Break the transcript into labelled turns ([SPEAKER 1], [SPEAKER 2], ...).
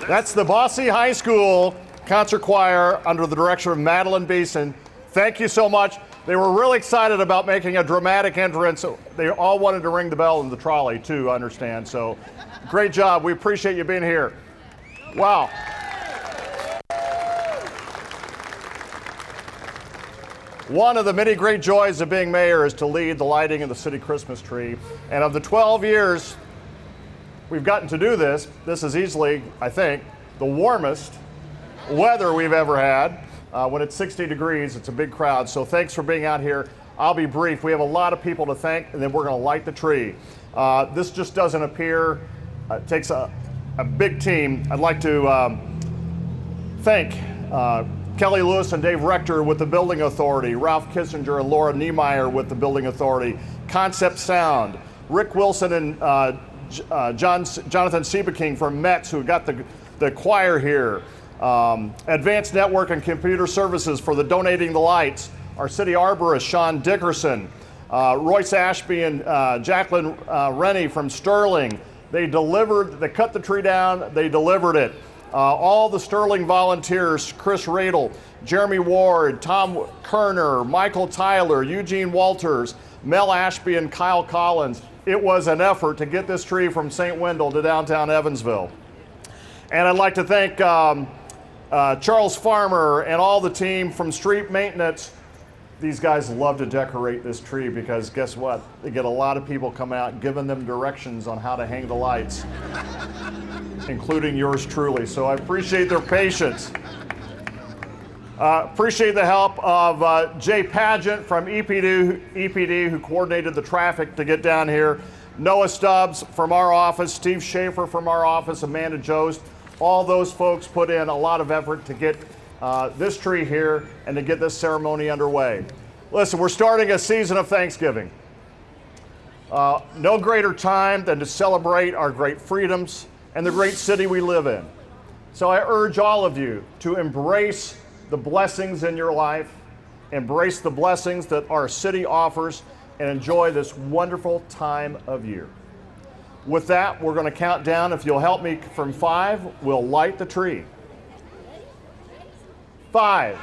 [SPEAKER 1] That's the Bosse High School Concert Choir under the direction of Madeline Beeson. Thank you so much. They were really excited about making a dramatic entrance. They all wanted to ring the bell in the trolley too, I understand. So great job. We appreciate you being here. Wow. One of the many great joys of being mayor is to lead the lighting of the city Christmas tree. And of the 12 years we've gotten to do this, this is easily, I think, the warmest weather we've ever had. When it's 60 degrees, it's a big crowd. So thanks for being out here. I'll be brief. We have a lot of people to thank, and then we're going to light the tree. This just doesn't appear. It takes a big team. I'd like to thank Kelly Lewis and Dave Rector with the Building Authority, Ralph Kissinger and Laura Niemeyer with the Building Authority, Concept Sound, Rick Wilson and Jonathan Siebeking from Metz, who got the choir here, Advanced Network and Computer Services for the donating the lights, our city arborist, Sean Dickerson, Royce Ashby and Jacqueline Rennie from Sterling. They cut the tree down, they delivered it. All the Sterling volunteers, Chris Radel, Jeremy Ward, Tom Kerner, Michael Tyler, Eugene Walters, Mel Ashby, and Kyle Collins. It was an effort to get this tree from St. Wendell to downtown Evansville. And I'd like to thank Charles Farmer and all the team from Street Maintenance. These guys love to decorate this tree because guess what? They get a lot of people come out giving them directions on how to hang the lights, including yours truly. So I appreciate their patience. Appreciate the help of Jay Pageant from EPD, who coordinated the traffic to get down here. Noah Stubbs from our office, Steve Schaefer from our office, Amanda Jost. All those folks put in a lot of effort to get this tree here and to get this ceremony underway. Listen, we're starting a season of Thanksgiving. No greater time than to celebrate our great freedoms and the great city we live in. So I urge all of you to embrace the blessings in your life, embrace the blessings that our city offers, and enjoy this wonderful time of year. With that, we're going to count down. If you'll help me from 5, we'll light the tree. 5.